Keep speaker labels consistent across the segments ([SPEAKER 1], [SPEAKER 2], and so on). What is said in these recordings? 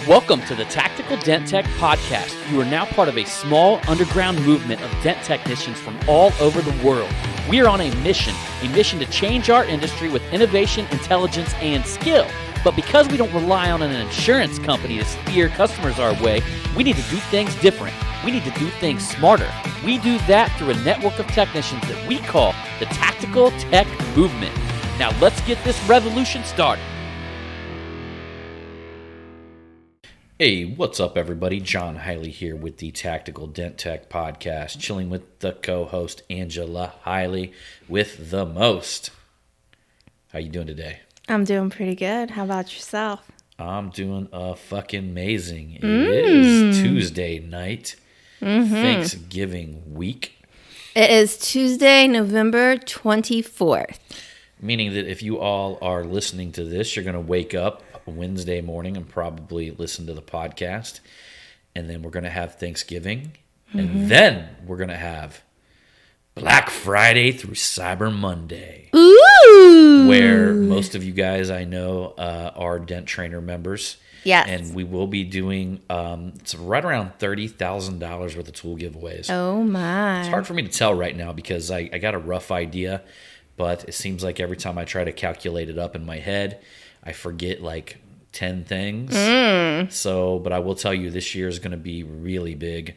[SPEAKER 1] Welcome to the Tactical Dent Tech Podcast. You are now part of a small underground movement of dent technicians from all over the world. We are on a mission to change our industry with innovation, intelligence, and skill. But because we don't rely on an insurance company to steer customers our way, we need to do things different. We need to do things smarter. We do that through a network of technicians that we call the Tactical Tech Movement. Now let's get this revolution started. Hey, what's up, everybody? John Hiley here with the Tactical Dent Tech Podcast, chilling with the co-host Angela Hiley with the most. How you doing today?
[SPEAKER 2] I'm doing pretty good. How about yourself?
[SPEAKER 1] I'm doing fucking amazing. It is Tuesday night, Thanksgiving week.
[SPEAKER 2] It is Tuesday, November 24th.
[SPEAKER 1] Meaning that if you all are listening to this, you're going to wake up Wednesday morning and probably listen to the podcast, and then we're going to have Thanksgiving, and then we're going to have Black Friday through Cyber Monday.
[SPEAKER 2] Ooh!
[SPEAKER 1] Where most of you guys I know are Dent Trainer members.
[SPEAKER 2] Yes.
[SPEAKER 1] And we will be doing it's right around $30,000 worth of tool giveaways.
[SPEAKER 2] Oh my.
[SPEAKER 1] It's hard for me to tell right now because I got a rough idea, but it seems like every time I try to calculate it up in my head, I forget like 10 things. But I will tell you this year is going to be really big.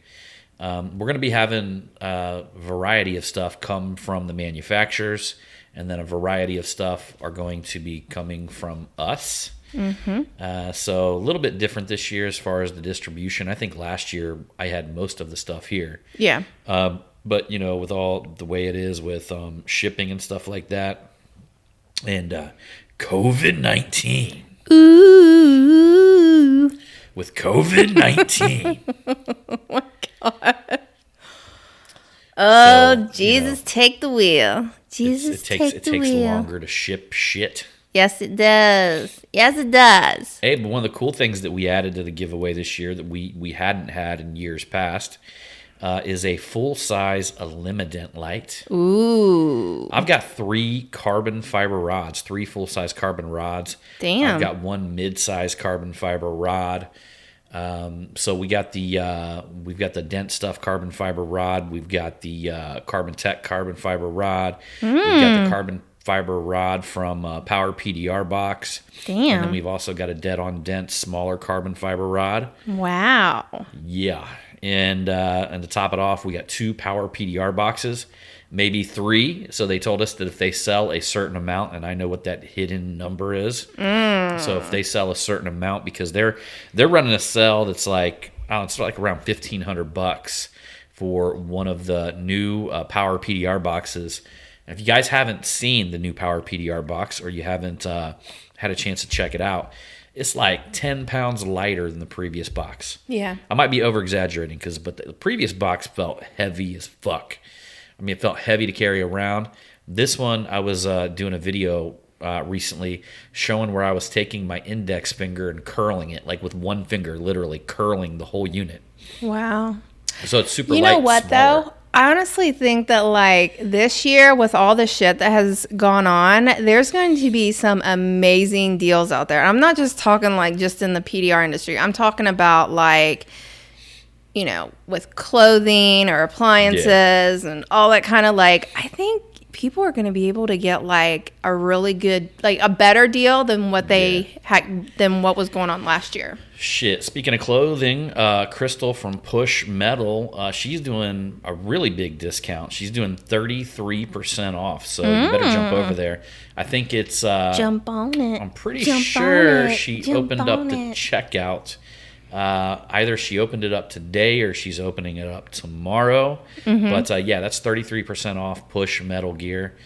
[SPEAKER 1] We're going to be having a variety of stuff come from the manufacturers, and then a variety of stuff are going to be coming from us. So a little bit different this year as far as the distribution. I think last year I had most of the stuff here.
[SPEAKER 2] Yeah.
[SPEAKER 1] But, you know, with all the way it is with shipping and stuff like that, and COVID-19.
[SPEAKER 2] Ooh.
[SPEAKER 1] With COVID-19.
[SPEAKER 2] Oh my God. Oh, so, Jesus, take the wheel. Jesus, take the wheel. It takes
[SPEAKER 1] longer to ship shit.
[SPEAKER 2] Yes, it does. Yes, it does.
[SPEAKER 1] Hey, but one of the cool things that we added to the giveaway this year that we hadn't had in years past is a full-size Elimident light.
[SPEAKER 2] Ooh.
[SPEAKER 1] I've got 3 carbon fiber rods, 3 full-size carbon rods.
[SPEAKER 2] Damn.
[SPEAKER 1] I've got 1 mid-size carbon fiber rod. So we've got the Dent Stuff carbon fiber rod. We've got the Carbon Tech carbon fiber rod. We've got the carbon fiber rod from Power PDR box.
[SPEAKER 2] Damn.
[SPEAKER 1] And then we've also got a Dead on Dent smaller carbon fiber rod.
[SPEAKER 2] Wow.
[SPEAKER 1] Yeah. And to top it off, we got 2 Power PDR boxes, maybe 3. So they told us that if they sell a certain amount, and I know what that hidden number is. So if they sell a certain amount, because they're running a sale that's like, it's like around $1,500 for one of the new Power PDR boxes. And if you guys haven't seen the new Power PDR box, or you haven't had a chance to check it out, it's like 10 pounds lighter than the previous box.
[SPEAKER 2] Yeah.
[SPEAKER 1] I might be over-exaggerating, but the previous box felt heavy as fuck. I mean, it felt heavy to carry around. This one, I was doing a video recently showing where I was taking my index finger and curling it, like with one finger, literally curling the whole unit.
[SPEAKER 2] Wow.
[SPEAKER 1] So it's super light.
[SPEAKER 2] You know what,
[SPEAKER 1] smaller.
[SPEAKER 2] though? I honestly think that, like, this year with all the shit that has gone on, there's going to be some amazing deals out there. I'm not just talking, like, just in the PDR industry. I'm talking about, like, you know, with clothing or appliances and all that kind of, like, I think people are going to be able to get, like, a really good, like, a better deal than what they had, than what was going on last year.
[SPEAKER 1] Shit. Speaking of clothing, Crystal from Push Metal, she's doing a really big discount. She's doing 33% off, so you better jump over there. I think it's...
[SPEAKER 2] jump on it.
[SPEAKER 1] I'm pretty sure she opened up the checkout. Either she opened it up today or she's opening it up tomorrow. But yeah, that's 33% off Push Metal gear.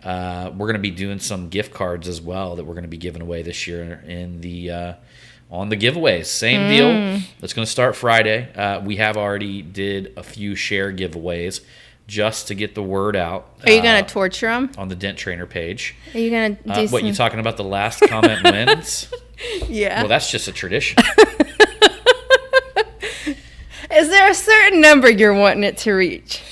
[SPEAKER 1] We're going to be doing some gift cards as well that we're going to be giving away this year in the... on the giveaways. Same deal. It's going to start Friday. We have already did a few share giveaways just to get the word out.
[SPEAKER 2] Are you going to torture them?
[SPEAKER 1] On the Dent Trainer page.
[SPEAKER 2] Are you going to do
[SPEAKER 1] What, you talking about the last comment wins?
[SPEAKER 2] Yeah.
[SPEAKER 1] Well, that's just a tradition.
[SPEAKER 2] Is there a certain number you're wanting it to reach?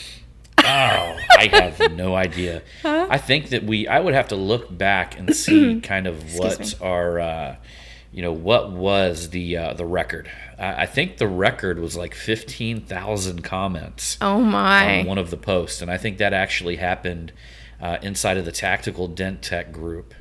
[SPEAKER 1] Oh, I have no idea. I think that I would have to look back and see kind of what our what was the record? I think the record was like 15,000 comments
[SPEAKER 2] Oh my.
[SPEAKER 1] on one of the posts, and I think that actually happened inside of the Tactical Dent Tech group.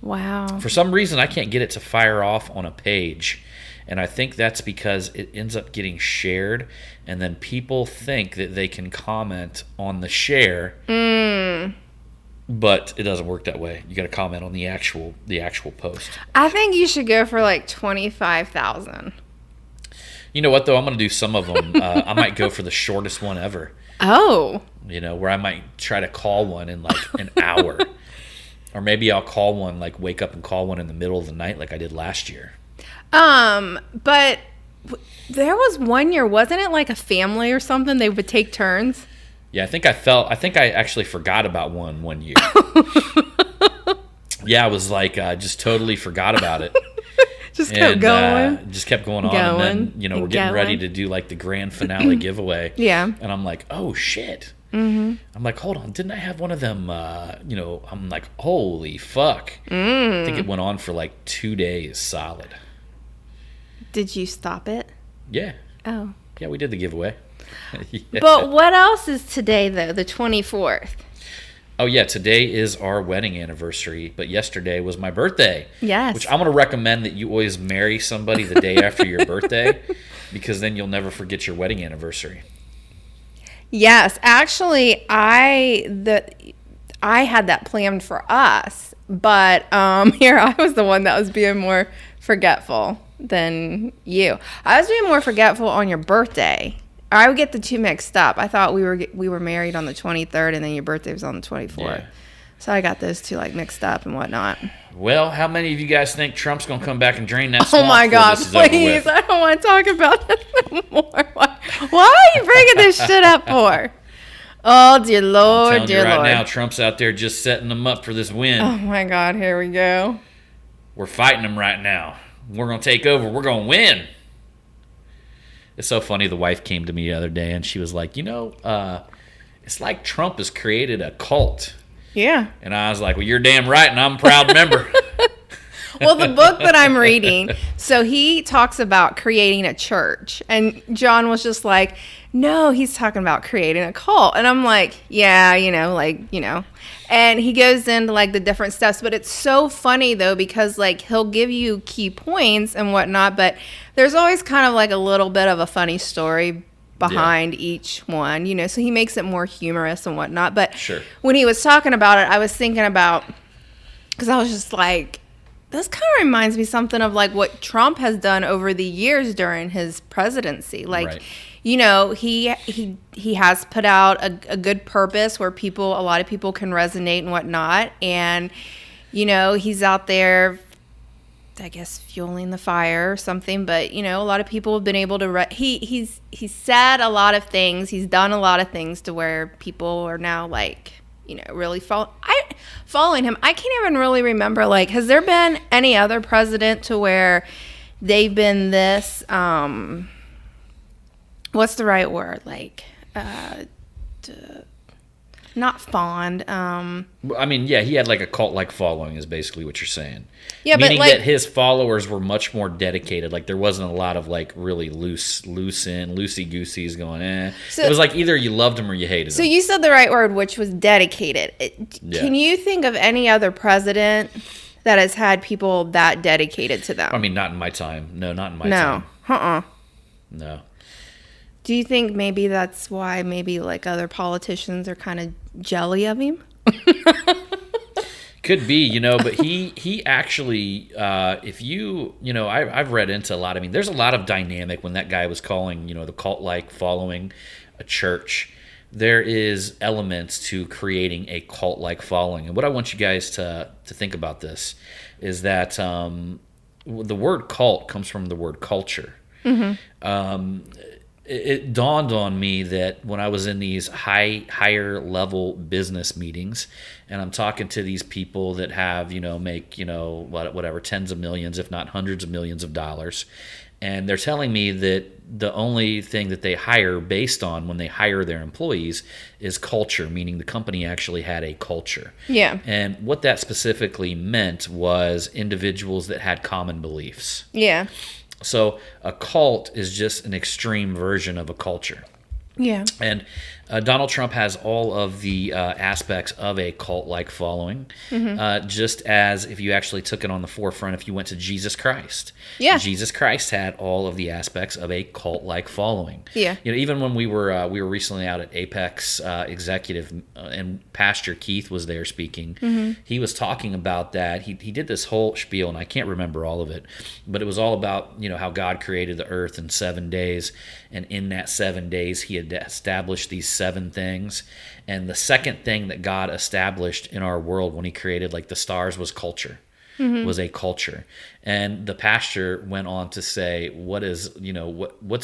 [SPEAKER 2] Wow.
[SPEAKER 1] For some reason, I can't get it to fire off on a page, and I think that's because it ends up getting shared, and then people think that they can comment on the share. But it doesn't work that way. You got to comment on the actual post.
[SPEAKER 2] I think you should go for like 25,000.
[SPEAKER 1] You know what, though? I'm going to do some of them. I might go for the shortest one ever.
[SPEAKER 2] Oh.
[SPEAKER 1] Where I might try to call one in like an hour. Or maybe I'll call one, like wake up and call one in the middle of the night like I did last year.
[SPEAKER 2] But there was one year, wasn't it like a family or something? They would take turns.
[SPEAKER 1] Yeah, I think I actually forgot about one year. Yeah, I was like, just totally forgot about it.
[SPEAKER 2] Just kept going.
[SPEAKER 1] Just kept going on. And then, we're getting ready to do like the grand finale giveaway.
[SPEAKER 2] Yeah.
[SPEAKER 1] And I'm like, oh shit. Mm-hmm. I'm like, hold on, didn't I have one of them? I'm like, holy fuck. I think it went on for like 2 days solid.
[SPEAKER 2] Did you stop it?
[SPEAKER 1] Yeah.
[SPEAKER 2] Oh.
[SPEAKER 1] Yeah, we did the giveaway.
[SPEAKER 2] Yeah. But what else is today, though, the 24th?
[SPEAKER 1] Oh, yeah, today is our wedding anniversary, but yesterday was my birthday.
[SPEAKER 2] Yes.
[SPEAKER 1] Which I'm going to recommend that you always marry somebody the day after your birthday, because then you'll never forget your wedding anniversary.
[SPEAKER 2] Yes. Actually, I had that planned for us, but here I was the one that was being more forgetful than you. I was being more forgetful on your birthday. I would get the two mixed up. I thought we were married on the 23rd, and then your birthday was on the 24th. Yeah. So I got those two like mixed up and whatnot.
[SPEAKER 1] Well, how many of you guys think Trump's gonna come back and drain that swamp?
[SPEAKER 2] Oh my God! Please, I don't want to talk about this anymore. Why are you bringing this shit up for? Oh dear Lord,
[SPEAKER 1] I'm telling
[SPEAKER 2] dear
[SPEAKER 1] you right
[SPEAKER 2] Lord!
[SPEAKER 1] now, Trump's out there just setting them up for this win.
[SPEAKER 2] Oh my God! Here we go.
[SPEAKER 1] We're fighting them right now. We're gonna take over. We're gonna win. It's so funny. The wife came to me the other day and she was like, it's like Trump has created a cult.
[SPEAKER 2] Yeah.
[SPEAKER 1] And I was like, well, you're damn right, and I'm a proud member.
[SPEAKER 2] Well, the book that I'm reading, so he talks about creating a church. And John was just like, no, he's talking about creating a cult. And I'm like, yeah, And he goes into like the different steps. But it's so funny, though, because like he'll give you key points and whatnot. But there's always kind of like a little bit of a funny story behind each one, so he makes it more humorous and whatnot. But
[SPEAKER 1] sure.
[SPEAKER 2] When he was talking about it, I was thinking about, because I was just like, this kind of reminds me something of like what Trump has done over the years during his presidency. Like,
[SPEAKER 1] right.
[SPEAKER 2] He has put out a good purpose where a lot of people can resonate and whatnot. And, he's out there, I guess, fueling the fire or something. But, a lot of people have been able to, he's said a lot of things. He's done a lot of things to where people are now like, really following him. I can't even really remember, like, has there been any other president to where they've been this, what's the right word? Like, not fond.
[SPEAKER 1] I mean, yeah, he had like a cult-like following is basically what you're saying.
[SPEAKER 2] Yeah,
[SPEAKER 1] meaning
[SPEAKER 2] but like,
[SPEAKER 1] that his followers were much more dedicated. Like there wasn't a lot of like really loosey-gooseys going, So, it was like either you loved him or you hated him.
[SPEAKER 2] So you said the right word, which was dedicated.
[SPEAKER 1] Yeah.
[SPEAKER 2] Can you think of any other president that has had people that dedicated to them?
[SPEAKER 1] I mean, not in my time. No, not in my time.
[SPEAKER 2] No.
[SPEAKER 1] No.
[SPEAKER 2] Do you think maybe that's why maybe like other politicians are kind of jelly of him?
[SPEAKER 1] Could be, but he actually, if I've read into a lot. I mean, there's a lot of dynamic when that guy was calling, the cult-like following a church. There is elements to creating a cult-like following. And what I want you guys to think about this is that the word cult comes from the word culture. Mm-hmm. it dawned on me that when I was in these higher level business meetings, and I'm talking to these people that have, make, whatever, tens of millions, if not hundreds of millions of dollars. And they're telling me that the only thing that they hire based on when they hire their employees is culture, meaning the company actually had a culture.
[SPEAKER 2] Yeah.
[SPEAKER 1] And what that specifically meant was individuals that had common beliefs.
[SPEAKER 2] Yeah.
[SPEAKER 1] So a cult is just an extreme version of a culture.
[SPEAKER 2] Yeah.
[SPEAKER 1] And Donald Trump has all of the aspects of a cult-like following, just as if you actually took it on the forefront, if you went to Jesus Christ.
[SPEAKER 2] Yeah.
[SPEAKER 1] Jesus Christ had all of the aspects of a cult-like following.
[SPEAKER 2] Yeah.
[SPEAKER 1] Even when we were recently out at Apex Executive, and Pastor Keith was there speaking, he was talking about that. He did this whole spiel, and I can't remember all of it, but it was all about how God created the earth in 7 days, and in that 7 days he had established these 7 things. And the second thing that God established in our world when he created like the stars was culture. Was a culture. And the pastor went on to say, what's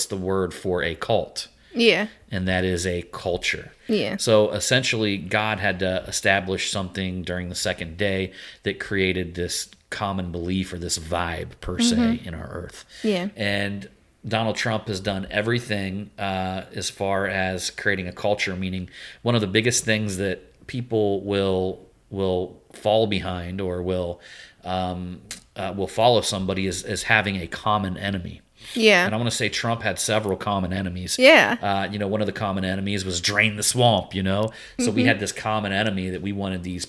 [SPEAKER 1] the word for a cult?
[SPEAKER 2] Yeah.
[SPEAKER 1] And that is a culture.
[SPEAKER 2] Yeah.
[SPEAKER 1] So essentially God had to establish something during the second day that created this common belief or this vibe per se in our earth.
[SPEAKER 2] Yeah.
[SPEAKER 1] And Donald Trump has done everything as far as creating a culture, meaning one of the biggest things that people will fall behind or will follow somebody is having a common enemy.
[SPEAKER 2] Yeah.
[SPEAKER 1] And I want to say Trump had several common enemies.
[SPEAKER 2] Yeah.
[SPEAKER 1] One of the common enemies was drain the swamp, So we had this common enemy that we wanted these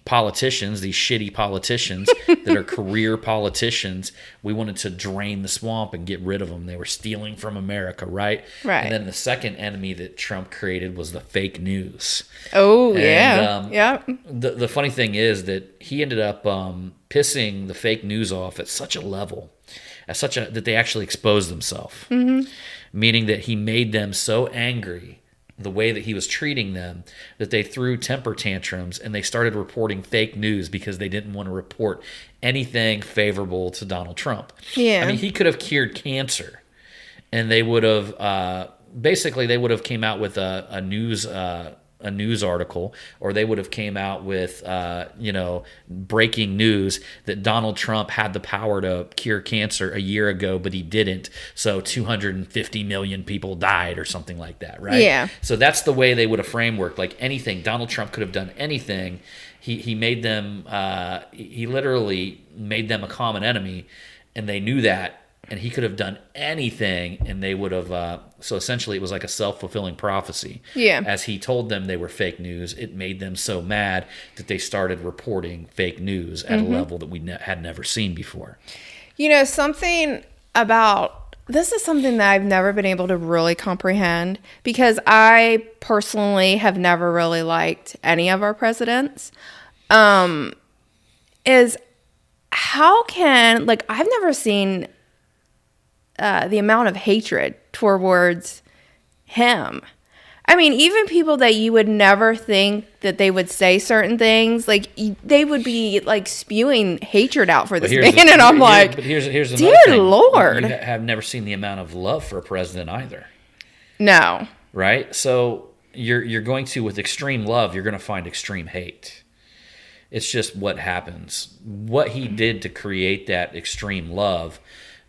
[SPEAKER 1] politicians, these shitty politicians that are career politicians. We wanted to drain the swamp and get rid of them. They were stealing from America, right?
[SPEAKER 2] Right.
[SPEAKER 1] And then the second enemy that Trump created was the fake news.
[SPEAKER 2] Oh,
[SPEAKER 1] And,
[SPEAKER 2] yeah. Yeah.
[SPEAKER 1] The funny thing is that he ended up pissing the fake news off at such a level, that they actually exposed themselves. Meaning that he made them so angry the way that he was treating them that they threw temper tantrums and they started reporting fake news because they didn't want to report anything favorable to Donald Trump.
[SPEAKER 2] Yeah.
[SPEAKER 1] I mean, he could have cured cancer, and they would have basically came out with a news article, or they would have came out with breaking news that Donald Trump had the power to cure cancer a year ago, but he didn't. So 250 million people died or something like that, right?
[SPEAKER 2] Yeah.
[SPEAKER 1] So that's the way they would have frameworked. Like anything, Donald Trump could have done anything. He made them. He literally made them a common enemy, and they knew that. And he could have done anything, and they would have. So essentially, it was like a self-fulfilling prophecy.
[SPEAKER 2] Yeah.
[SPEAKER 1] As he told them they were fake news, it made them so mad that they started reporting fake news at a level that we had never seen before.
[SPEAKER 2] Something about this is something that I've never been able to really comprehend, because I personally have never really liked any of our presidents. Is how can I've never seen the amount of hatred towards him. I mean, even people that you would never think that they would say certain things, they would be spewing hatred out for this man, and I'm
[SPEAKER 1] but here's another
[SPEAKER 2] dear
[SPEAKER 1] thing.
[SPEAKER 2] Lord,
[SPEAKER 1] You have never seen the amount of love for a president either,
[SPEAKER 2] no,
[SPEAKER 1] right? So you're going to, with extreme love, you're going to find extreme hate. It's just what happens. What he did to create that extreme love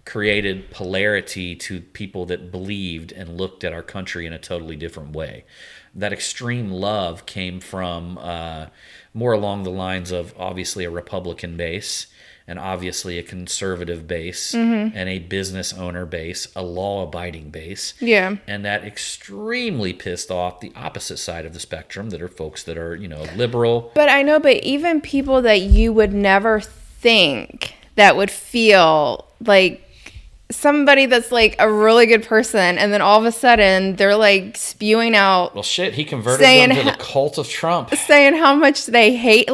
[SPEAKER 1] created polarity to people that believed and looked at our country in a totally different way. That extreme love came from more along the lines of obviously a Republican base, and obviously a conservative base, and a business owner base, a law-abiding base.
[SPEAKER 2] Yeah.
[SPEAKER 1] And that extremely pissed off the opposite side of the spectrum, that are folks that are, liberal.
[SPEAKER 2] But I know, but even people that you would never think that would feel like somebody that's a really good person, and then all of a sudden they're spewing out.
[SPEAKER 1] Well, shit, he converted them to the cult of Trump,
[SPEAKER 2] saying how much they hate,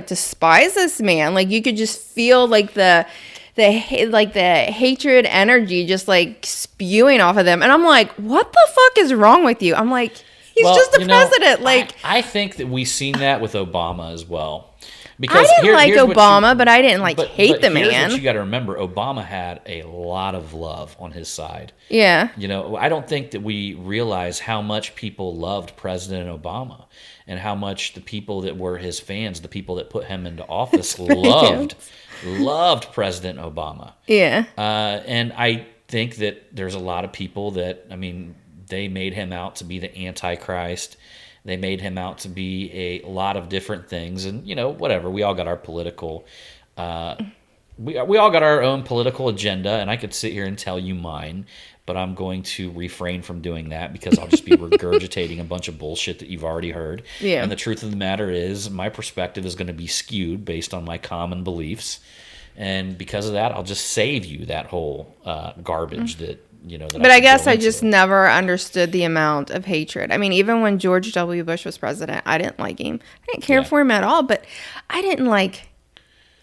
[SPEAKER 2] despise this man. You could just feel the hatred energy just spewing off of them, and I'm like, what the fuck is wrong with you? I'm like, he's just the president.
[SPEAKER 1] I think that we've seen that with Obama as well.
[SPEAKER 2] I didn't like Obama, but I didn't hate the
[SPEAKER 1] Here's
[SPEAKER 2] man.
[SPEAKER 1] what you got to remember: Obama had a lot of love on his side.
[SPEAKER 2] Yeah.
[SPEAKER 1] You know, I don't think that we realize how much people loved President Obama and how much the people that were his fans, the people that put him into office, loved President Obama.
[SPEAKER 2] Yeah.
[SPEAKER 1] And I think that there's a lot of people that, I mean, they made him out to be the Antichrist. They made him out to be a lot of different things, and you know, whatever. We all got our political, we all got our own political agenda, and I could sit here and tell you mine, but I'm going to refrain from doing that because I'll just be regurgitating a bunch of bullshit that you've already heard.
[SPEAKER 2] Yeah.
[SPEAKER 1] And the truth of the matter is, my perspective is going to be skewed based on my common beliefs, and because of that, I'll just save you that whole garbage that. You know,
[SPEAKER 2] but I guess I just never understood the amount of hatred. I mean, even when George W. Bush was president, I didn't like him. I didn't care for him at all, but I didn't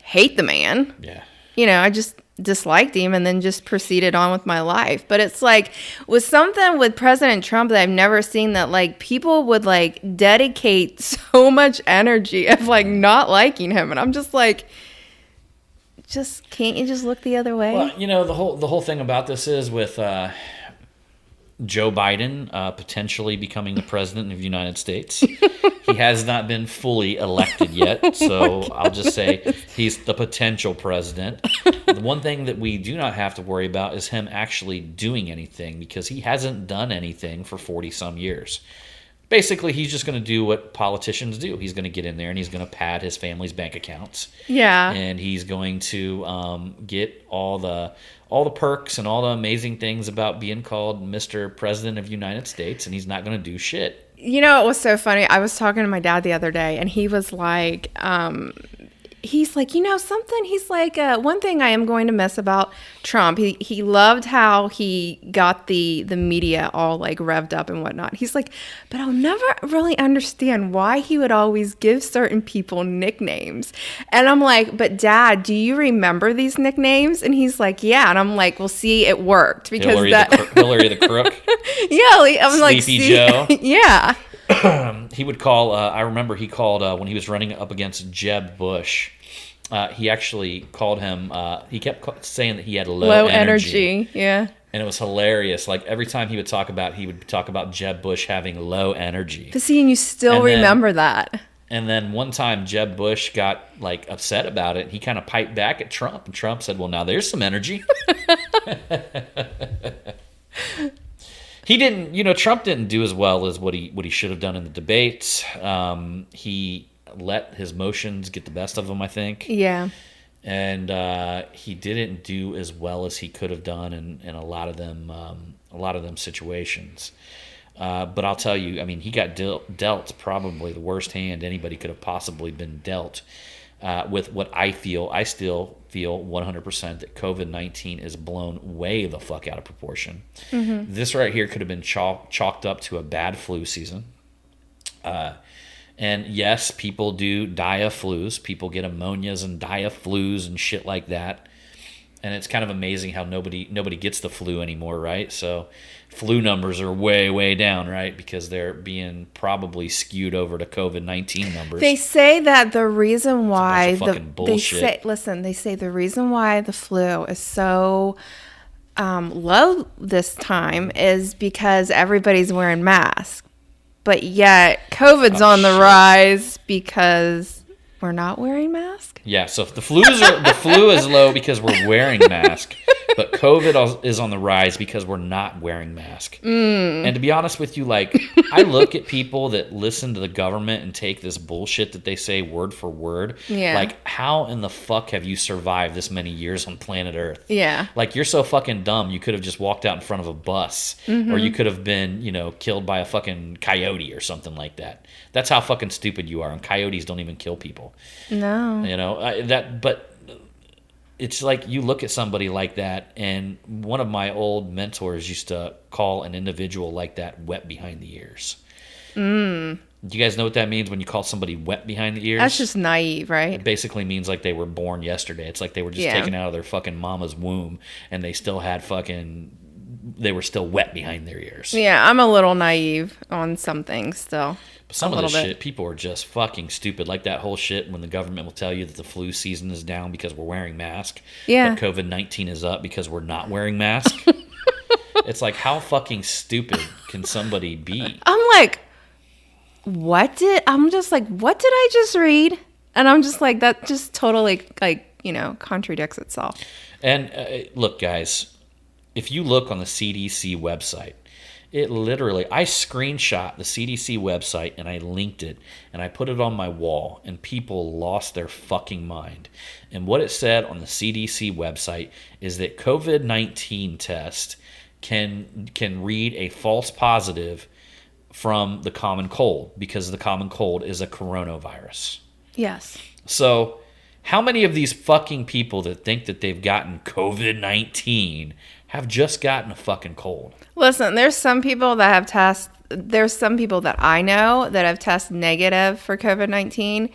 [SPEAKER 2] hate the man.
[SPEAKER 1] Yeah.
[SPEAKER 2] You know, I just disliked him and then just proceeded on with my life. But it's with something with President Trump that I've never seen, that people would dedicate so much energy of not liking him. And I'm just just can't you just look the other way?
[SPEAKER 1] Well, you know, the whole thing about this is with Joe Biden potentially becoming the president of the United States. He has not been fully elected yet, so I'll just say he's the potential president. The one thing that we do not have to worry about is him actually doing anything, because he hasn't done anything for 40-some years. Basically, he's just going to do what politicians do. He's going to get in there and he's going to pad his family's bank accounts.
[SPEAKER 2] Yeah.
[SPEAKER 1] And he's going to get all the perks and all the amazing things about being called Mr. President of the United States, and he's not going to do shit.
[SPEAKER 2] You know, it was so funny. I was talking to my dad the other day, and he was he's like, you know something? He's like, one thing I am going to miss about Trump, he loved how he got the media all revved up and whatnot. He's like, but I'll never really understand why he would always give certain people nicknames. And I'm like, but Dad, do you remember these nicknames? And he's like, yeah. And I'm like, well, see, it worked because
[SPEAKER 1] Hillary the Crook.
[SPEAKER 2] Yeah, I'm like,
[SPEAKER 1] Sleepy Joe.
[SPEAKER 2] Yeah.
[SPEAKER 1] He would call. I remember he called when he was running up against Jeb Bush. He actually called him. He kept saying that he had low energy.
[SPEAKER 2] Yeah.
[SPEAKER 1] And it was hilarious. Every time he would talk about Jeb Bush having low energy.
[SPEAKER 2] But see, and you still remember that.
[SPEAKER 1] And then one time Jeb Bush got upset about it. And he kind of piped back at Trump, and Trump said, "Well, now there's some energy." He didn't. You know, Trump didn't do as well as what he should have done in the debates. He let his emotions get the best of him, I think.
[SPEAKER 2] Yeah.
[SPEAKER 1] And he didn't do as well as he could have done in a lot of them situations. But I'll tell you, I mean, he got dealt probably the worst hand anybody could have possibly been dealt with what I still feel 100% that COVID-19 is blown way the fuck out of proportion. Mm-hmm. This right here could have been chalked up to a bad flu season. And yes, people do die of flus. People get pneumonias and die of flus and shit like that. And it's kind of amazing how nobody gets the flu anymore, right? So flu numbers are way, way down, right? Because they're being probably skewed over to COVID-19 numbers.
[SPEAKER 2] They say that the reason why
[SPEAKER 1] they
[SPEAKER 2] say the reason why the flu is so low this time is because everybody's wearing masks. But yet COVID's on the rise because we're not wearing masks?
[SPEAKER 1] Yeah, so the flu is low because we're wearing masks, but COVID is on the rise because we're not wearing masks. And to be honest with you, I look at people that listen to the government and take this bullshit that they say word for word.
[SPEAKER 2] Yeah.
[SPEAKER 1] How in the fuck have you survived this many years on planet Earth?
[SPEAKER 2] Yeah.
[SPEAKER 1] You're so fucking dumb, you could have just walked out in front of a bus, or you could have been, killed by a fucking coyote or something like that. That's how fucking stupid you are, and coyotes don't even kill people.
[SPEAKER 2] No.
[SPEAKER 1] But it's you look at somebody like that, and one of my old mentors used to call an individual like that wet behind the ears. Do you guys know what that means when you call somebody wet behind the ears?
[SPEAKER 2] That's just naive, right?
[SPEAKER 1] It basically means they were born yesterday. It's they were just taken out of their fucking mama's womb, and they still had fucking they were still wet behind their ears.
[SPEAKER 2] Yeah, I'm a little naive on some things still.
[SPEAKER 1] But some
[SPEAKER 2] a
[SPEAKER 1] of this
[SPEAKER 2] little bit.
[SPEAKER 1] shit, people are just fucking stupid. Like that whole shit when the government will tell you that the flu season is down because we're wearing masks.
[SPEAKER 2] Yeah.
[SPEAKER 1] But COVID-19 is up because we're not wearing masks. It's like, how fucking stupid can somebody be?
[SPEAKER 2] I'm like, what did I just read? And I'm just like, that just totally, like, contradicts itself.
[SPEAKER 1] And look, guys, if you look on the CDC website, it literally, I screenshot the CDC website and I linked it and I put it on my wall and people lost their fucking mind. And what it said on the CDC website is that COVID-19 test can read a false positive from the common cold because the common cold is a coronavirus.
[SPEAKER 2] Yes.
[SPEAKER 1] So how many of these fucking people that think that they've gotten COVID-19 have just gotten a fucking cold?
[SPEAKER 2] Listen, there's some people that I know that have tested negative for COVID-19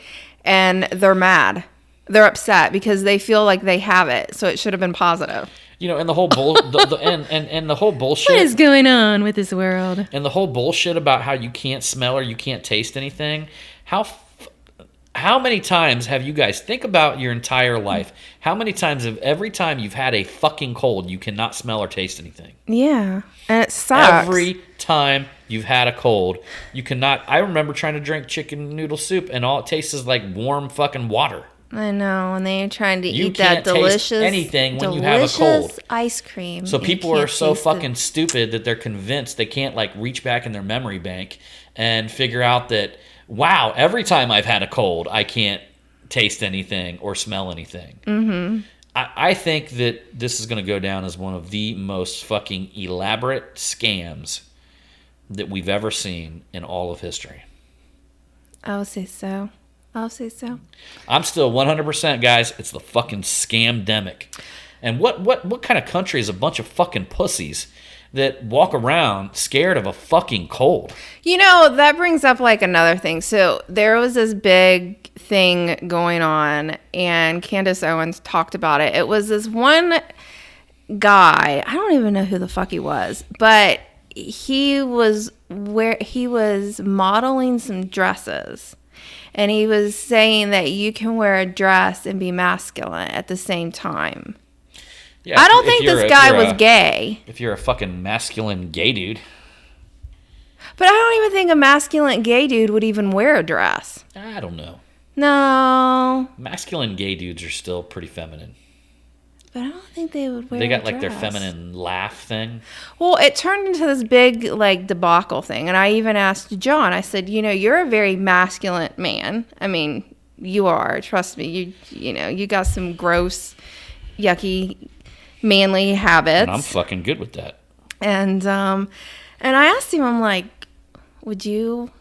[SPEAKER 2] and they're mad. They're upset because they feel like they have it, so it should have been positive.
[SPEAKER 1] And the whole and the whole bullshit.
[SPEAKER 2] What is going on with this world?
[SPEAKER 1] And the whole bullshit about how you can't smell or you can't taste anything. How many times have you guys, think about your entire life, how many times every time you've had a fucking cold, you cannot smell or taste anything?
[SPEAKER 2] Yeah, and it sucks.
[SPEAKER 1] Every time you've had a cold, you cannot. I remember trying to drink chicken noodle soup and all it tastes is like warm fucking water.
[SPEAKER 2] I know, and they're trying to
[SPEAKER 1] You
[SPEAKER 2] eat that
[SPEAKER 1] can't taste
[SPEAKER 2] delicious
[SPEAKER 1] anything when you have a cold.
[SPEAKER 2] ice cream.
[SPEAKER 1] So
[SPEAKER 2] and
[SPEAKER 1] people
[SPEAKER 2] you
[SPEAKER 1] are
[SPEAKER 2] can't
[SPEAKER 1] so
[SPEAKER 2] taste
[SPEAKER 1] fucking stupid that they're convinced they can't like reach back in their memory bank and figure out that, wow, every time I've had a cold, I can't taste anything or smell anything. Mm-hmm. I think that this is going to go down as one of the most fucking elaborate scams that we've ever seen in all of history.
[SPEAKER 2] I'll say so. I'm
[SPEAKER 1] still 100%, guys. It's the fucking scamdemic. And what kind of country is a bunch of fucking pussies that walk around scared of a fucking cold?
[SPEAKER 2] That brings up like another thing. So there was this big thing going on and Candace Owens talked about it. It was this one guy, I don't even know who the fuck he was, but he was modeling some dresses. And he was saying that you can wear a dress and be masculine at the same time.
[SPEAKER 1] Yeah,
[SPEAKER 2] I don't think this guy was gay.
[SPEAKER 1] If you're a fucking masculine gay dude.
[SPEAKER 2] But I don't even think a masculine gay dude would even wear a dress.
[SPEAKER 1] I don't know.
[SPEAKER 2] No.
[SPEAKER 1] Masculine gay dudes are still pretty feminine.
[SPEAKER 2] But I don't think they would wear
[SPEAKER 1] They got
[SPEAKER 2] a
[SPEAKER 1] like their
[SPEAKER 2] dress.
[SPEAKER 1] feminine laugh thing.
[SPEAKER 2] Well, it turned into this big like debacle thing. And I even asked John, I said, you're a very masculine man. I mean, you are. Trust me. You got some gross, yucky, manly habits.
[SPEAKER 1] And I'm fucking good with that.
[SPEAKER 2] And I asked him, I'm like, would you...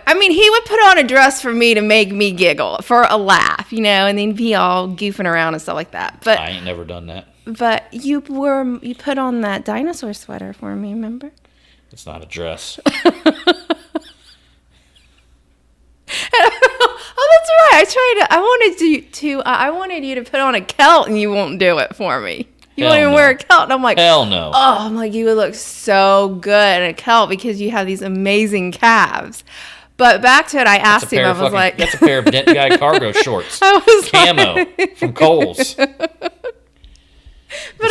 [SPEAKER 2] I mean, he would put on a dress for me to make me giggle, for a laugh, and then be all goofing around and stuff like that. But
[SPEAKER 1] I ain't never done that.
[SPEAKER 2] But you put on that dinosaur sweater for me, remember?
[SPEAKER 1] It's not a dress.
[SPEAKER 2] Oh, that's right. I wanted you to put on a kilt, and you won't do it for me. You won't even wear a kilt, and I'm like,
[SPEAKER 1] hell no.
[SPEAKER 2] Oh, I'm like, you would look so good in a kilt because you have these amazing calves. But back to it, I asked him. I was like,
[SPEAKER 1] that's a pair of Dent Guy cargo shorts.
[SPEAKER 2] I was
[SPEAKER 1] Camo from Kohl's.
[SPEAKER 2] But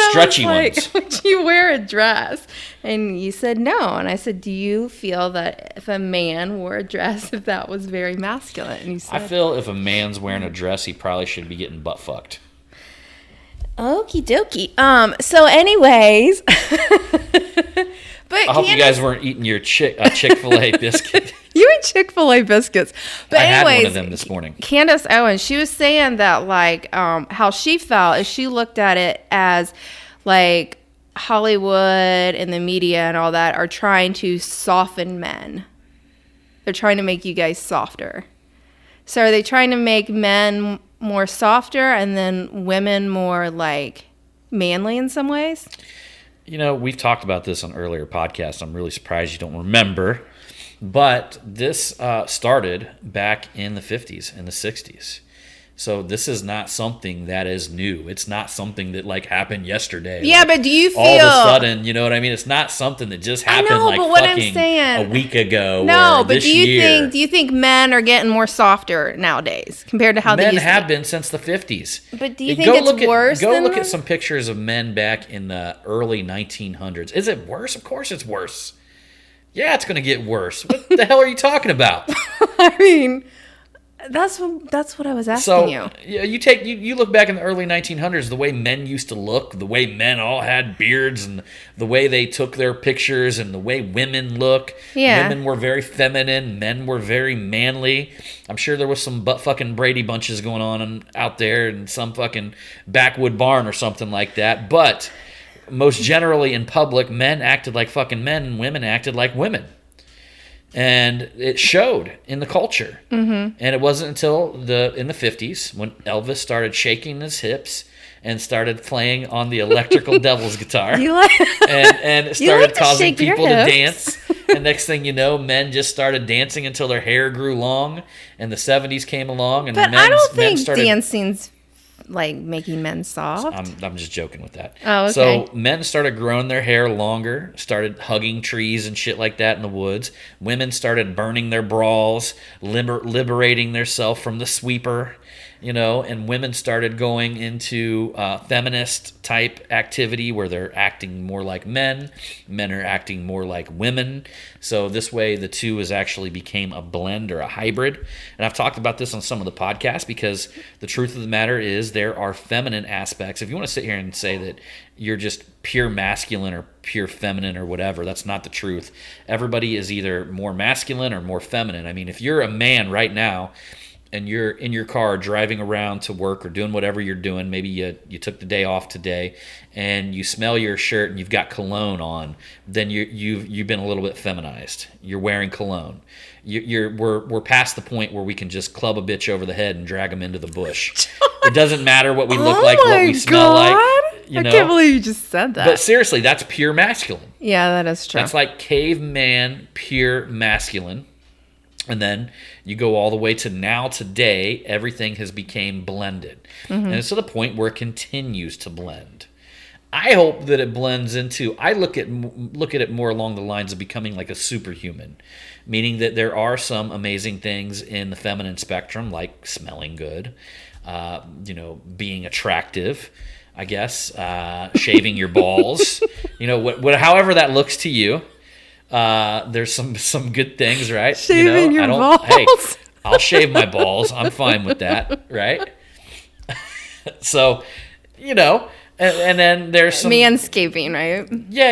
[SPEAKER 1] stretchy
[SPEAKER 2] I was
[SPEAKER 1] ones.
[SPEAKER 2] like, would you wear a dress? And you said no. And I said, do you feel that if a man wore a dress, if that was very masculine? And you said,
[SPEAKER 1] I feel if a man's wearing a dress, he probably should be getting butt fucked.
[SPEAKER 2] okie dokie. So anyways. But
[SPEAKER 1] I hope you guys weren't eating your Chick-fil-A biscuit.
[SPEAKER 2] You ate Chick-fil-A biscuits. But
[SPEAKER 1] I
[SPEAKER 2] anyways,
[SPEAKER 1] had one of them this morning.
[SPEAKER 2] Candace Owens, she was saying that like how she felt is she looked at it as like Hollywood and the media and all that are trying to soften men. They're trying to make you guys softer. So are they trying to make men more softer and then women more like manly in some ways?
[SPEAKER 1] We've talked about this on earlier podcasts. I'm really surprised you don't remember. But this started back in the 50s and the 60s. So this is not something that is new. It's not something that like happened yesterday.
[SPEAKER 2] Yeah,
[SPEAKER 1] like,
[SPEAKER 2] but do you feel
[SPEAKER 1] all of a sudden, you know what I mean? It's not something that just happened
[SPEAKER 2] know,
[SPEAKER 1] like
[SPEAKER 2] but what I'm
[SPEAKER 1] fucking
[SPEAKER 2] saying-
[SPEAKER 1] a week ago.
[SPEAKER 2] No,
[SPEAKER 1] or
[SPEAKER 2] but
[SPEAKER 1] this
[SPEAKER 2] do you
[SPEAKER 1] year.
[SPEAKER 2] think men are getting more softer nowadays compared to how they
[SPEAKER 1] Men
[SPEAKER 2] used
[SPEAKER 1] have
[SPEAKER 2] to?
[SPEAKER 1] been since the 50s.
[SPEAKER 2] But do you
[SPEAKER 1] Go
[SPEAKER 2] think it's
[SPEAKER 1] look at-
[SPEAKER 2] worse
[SPEAKER 1] Go
[SPEAKER 2] than
[SPEAKER 1] look
[SPEAKER 2] then?
[SPEAKER 1] at some pictures of men back in the early 1900s. Is it worse? Of course it's worse. Yeah, it's going to get worse. What the hell are you talking about?
[SPEAKER 2] I mean, that's what I was asking
[SPEAKER 1] So
[SPEAKER 2] you.
[SPEAKER 1] you look back in the early 1900s, the way men used to look, the way men all had beards, and the way they took their pictures, and the way women look.
[SPEAKER 2] Yeah.
[SPEAKER 1] Women were very feminine, men were very manly. I'm sure there was some butt fucking Brady bunches going on out there in some fucking backwood barn or something like that. But most generally in public, men acted like fucking men, and women acted like women. And it showed in the culture. Mm-hmm. And it wasn't until in the 50s when Elvis started shaking his hips and started playing on the electrical devil's guitar
[SPEAKER 2] You like
[SPEAKER 1] and it
[SPEAKER 2] You
[SPEAKER 1] started
[SPEAKER 2] like to
[SPEAKER 1] causing
[SPEAKER 2] shake your
[SPEAKER 1] people to
[SPEAKER 2] hips.
[SPEAKER 1] dance. And next thing you know, men just started dancing until their hair grew long. And the 70s came along, and
[SPEAKER 2] But
[SPEAKER 1] men
[SPEAKER 2] I don't
[SPEAKER 1] men
[SPEAKER 2] think
[SPEAKER 1] started.
[SPEAKER 2] dancing's like making men soft.
[SPEAKER 1] I'm just joking with that.
[SPEAKER 2] Oh, okay.
[SPEAKER 1] So men started growing their hair longer, started hugging trees and shit like that in the woods. Women started burning their bras, liberating themselves from the sweeper, and women started going into feminist type activity where they're acting more like men. Men are acting more like women. So this way the two actually became a blend or a hybrid. And I've talked about this on some of the podcasts because the truth of the matter is there are feminine aspects. If you want to sit here and say that you're just pure masculine or pure feminine or whatever, that's not the truth. Everybody is either more masculine or more feminine. I mean, if you're a man right now and you're in your car driving around to work or doing whatever you're doing, maybe you took the day off today and you smell your shirt and you've got cologne on, then you've been a little bit feminized. You're wearing cologne. We're past the point where we can just club a bitch over the head and drag them into the bush. It doesn't matter what we look like, what we smell like.
[SPEAKER 2] I can't believe you just said that.
[SPEAKER 1] But seriously, that's pure masculine.
[SPEAKER 2] Yeah, that is true.
[SPEAKER 1] That's like caveman, pure masculine. And then you go all the way to now today, everything has become blended. Mm-hmm. And it's to the point where it continues to blend. I hope that it blends into, I look at it more along the lines of becoming like a superhuman, meaning that there are some amazing things in the feminine spectrum, like smelling good, being attractive, I guess, shaving your balls, however that looks to you. There's some good things, right?
[SPEAKER 2] Shaving your balls.
[SPEAKER 1] Hey, I'll shave my balls. I'm fine with that, right? So, and then there's some
[SPEAKER 2] manscaping, right?
[SPEAKER 1] Yeah.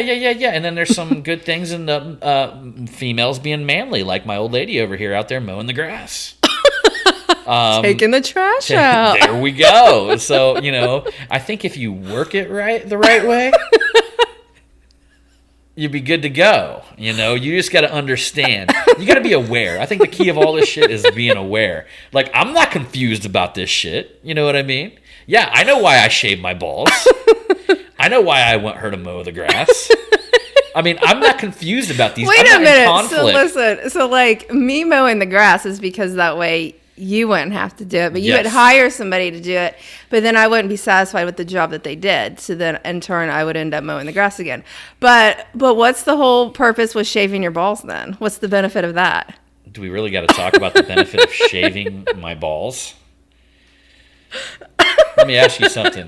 [SPEAKER 1] And then there's some good things in the females being manly, like my old lady over here out there mowing the grass.
[SPEAKER 2] Taking the trash out.
[SPEAKER 1] There we go. So, I think if you work it the right way, you'd be good to go. You just got to understand. You got to be aware. I think the key of all this shit is being aware. Like, I'm not confused about this shit. You know what I mean? Yeah, I know why I shaved my balls. I know why I want her to mow the grass. I mean, I'm not confused about these.
[SPEAKER 2] Wait
[SPEAKER 1] I'm
[SPEAKER 2] a
[SPEAKER 1] not in
[SPEAKER 2] minute.
[SPEAKER 1] conflict.
[SPEAKER 2] So listen. So like me mowing the grass is because that way you wouldn't have to do it, but you would hire somebody to do it. But then I wouldn't be satisfied with the job that they did. So then in turn, I would end up mowing the grass again. But what's the whole purpose with shaving your balls then? What's the benefit of that?
[SPEAKER 1] Do we really got to talk about the benefit of shaving my balls? Let me ask you something.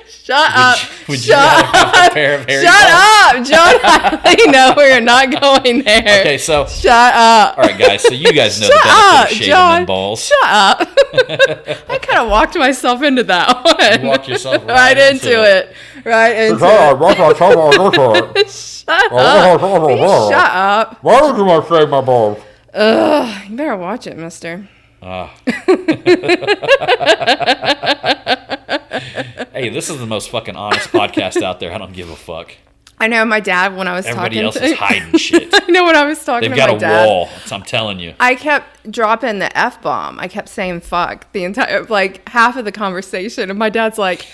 [SPEAKER 2] Shut up.
[SPEAKER 1] Would you rather have a pair of hairy balls?
[SPEAKER 2] Up, John. No, we're not going there.
[SPEAKER 1] Okay, so
[SPEAKER 2] shut up.
[SPEAKER 1] All right, guys. So you guys know the benefit of shaving them balls.
[SPEAKER 2] Shut up. I kind of walked myself into that one.
[SPEAKER 1] You walked yourself
[SPEAKER 2] right into it. Right into it. Shut up. Shut up.
[SPEAKER 3] Why would you want to shave my balls?
[SPEAKER 2] Ugh, you better watch it, mister.
[SPEAKER 1] Hey, this is the most fucking honest podcast out there. I don't give a fuck.
[SPEAKER 2] I know my dad when I was
[SPEAKER 1] Everybody
[SPEAKER 2] talking
[SPEAKER 1] else
[SPEAKER 2] to
[SPEAKER 1] is hiding shit.
[SPEAKER 2] I know when I was talking
[SPEAKER 1] They've
[SPEAKER 2] to my
[SPEAKER 1] got
[SPEAKER 2] dad.
[SPEAKER 1] a wall. I'm telling you.
[SPEAKER 2] I kept dropping the F-bomb. I kept saying fuck the entire, half of the conversation. And my dad's like,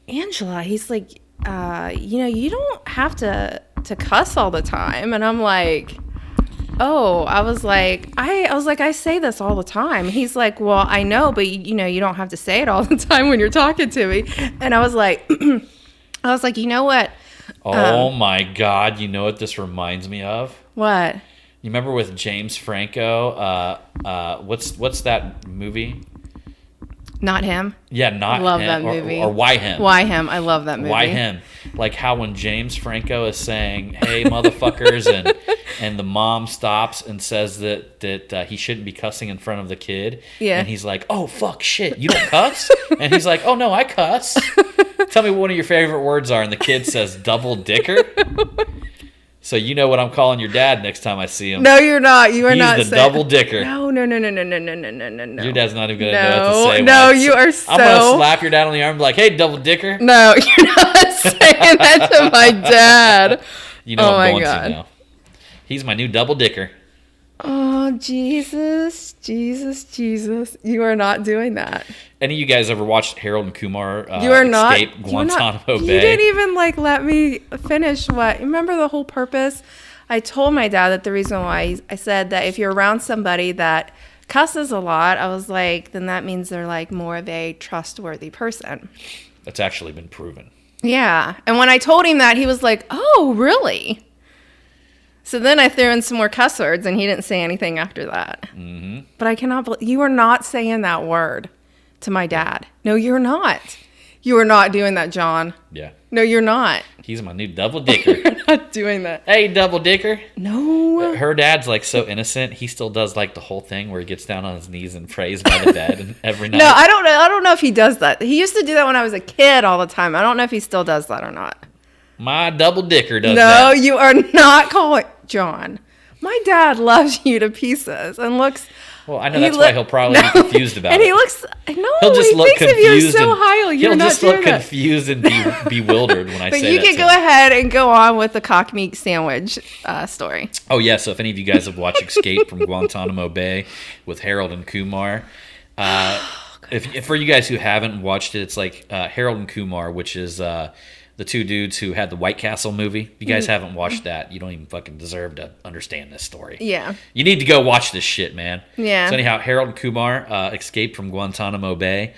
[SPEAKER 2] Angela, he's like, you don't have to cuss all the time. And I'm like, oh, I was like, I say this all the time. He's like, well, I know, but you don't have to say it all the time when you're talking to me. And I was like, you know what?
[SPEAKER 1] Oh my God! You know what this reminds me of?
[SPEAKER 2] What?
[SPEAKER 1] You remember with James Franco? What's that movie?
[SPEAKER 2] Not Him.
[SPEAKER 1] Yeah, not
[SPEAKER 2] Love
[SPEAKER 1] him,
[SPEAKER 2] that movie.
[SPEAKER 1] or Why Him?
[SPEAKER 2] Why Him? I love that movie.
[SPEAKER 1] Why him? Like how when James Franco is saying, "Hey, motherfuckers," and the mom stops and says that he shouldn't be cussing in front of the kid.
[SPEAKER 2] Yeah.
[SPEAKER 1] And he's like, "Oh fuck, shit, you don't cuss?" And he's like, "Oh no, I cuss." Tell me what one of your favorite words are, and the kid says, "Double dicker." So you know what I'm calling your dad next time I see him.
[SPEAKER 2] No, you're not. You are
[SPEAKER 1] He's
[SPEAKER 2] not.
[SPEAKER 1] the double dicker.
[SPEAKER 2] No.
[SPEAKER 1] Your dad's not even gonna know what to say.
[SPEAKER 2] No, you are so.
[SPEAKER 1] I'm gonna slap your dad on the arm, and be like, "Hey, double dicker."
[SPEAKER 2] No, you're not saying that to my dad.
[SPEAKER 1] You know
[SPEAKER 2] Oh
[SPEAKER 1] I'm
[SPEAKER 2] my
[SPEAKER 1] going
[SPEAKER 2] God.
[SPEAKER 1] to now. He's my new double dicker.
[SPEAKER 2] Oh, Jesus. You are not doing that.
[SPEAKER 1] Any of you guys ever watched Harold and Kumar
[SPEAKER 2] You are not.
[SPEAKER 1] escape Guantanamo
[SPEAKER 2] You
[SPEAKER 1] Bay?
[SPEAKER 2] didn't even let me finish what. Remember the whole purpose? I told my dad that the reason why I said that if you're around somebody that cusses a lot, I was like, then that means they're like more of a trustworthy person.
[SPEAKER 1] That's actually been proven.
[SPEAKER 2] Yeah. And when I told him that, he was like, oh, really? So then I threw in some more cuss words, and he didn't say anything after that. Mm-hmm. But I cannot believe you are not saying that word to my dad. No, you're not. You are not doing that, John.
[SPEAKER 1] Yeah.
[SPEAKER 2] No, you're not.
[SPEAKER 1] He's my new double dicker.
[SPEAKER 2] You're not doing that.
[SPEAKER 1] Hey, double dicker.
[SPEAKER 2] No.
[SPEAKER 1] Her dad's like so innocent. He still does like the whole thing where he gets down on his knees and prays by the bed and every night.
[SPEAKER 2] No, I don't know. I don't know if he does that. He used to do that when I was a kid all the time. I don't know if he still does that or not.
[SPEAKER 1] My double dicker does
[SPEAKER 2] No,
[SPEAKER 1] that.
[SPEAKER 2] you are not calling John. My dad loves you to pieces and looks.
[SPEAKER 1] Well, I know that's why he'll probably be confused about
[SPEAKER 2] and
[SPEAKER 1] it.
[SPEAKER 2] he looks. No,
[SPEAKER 1] He'll just
[SPEAKER 2] he
[SPEAKER 1] look
[SPEAKER 2] thinks
[SPEAKER 1] confused.
[SPEAKER 2] of you so highly. You're
[SPEAKER 1] he'll
[SPEAKER 2] not
[SPEAKER 1] just look
[SPEAKER 2] doing that.
[SPEAKER 1] confused and bewildered when I
[SPEAKER 2] But
[SPEAKER 1] say
[SPEAKER 2] you
[SPEAKER 1] that
[SPEAKER 2] can
[SPEAKER 1] to
[SPEAKER 2] go
[SPEAKER 1] him.
[SPEAKER 2] ahead and go on with the cock meat sandwich story.
[SPEAKER 1] Oh, yeah. So if any of you guys have watched Escape from Guantanamo Bay with Harold and Kumar, if for you guys who haven't watched it, it's like Harold and Kumar, which is the two dudes who had the White Castle movie. If you guys haven't watched that, you don't even fucking deserve to understand this story.
[SPEAKER 2] Yeah.
[SPEAKER 1] You need to go watch this shit, man.
[SPEAKER 2] Yeah.
[SPEAKER 1] So anyhow, Harold and Kumar escape from Guantanamo Bay.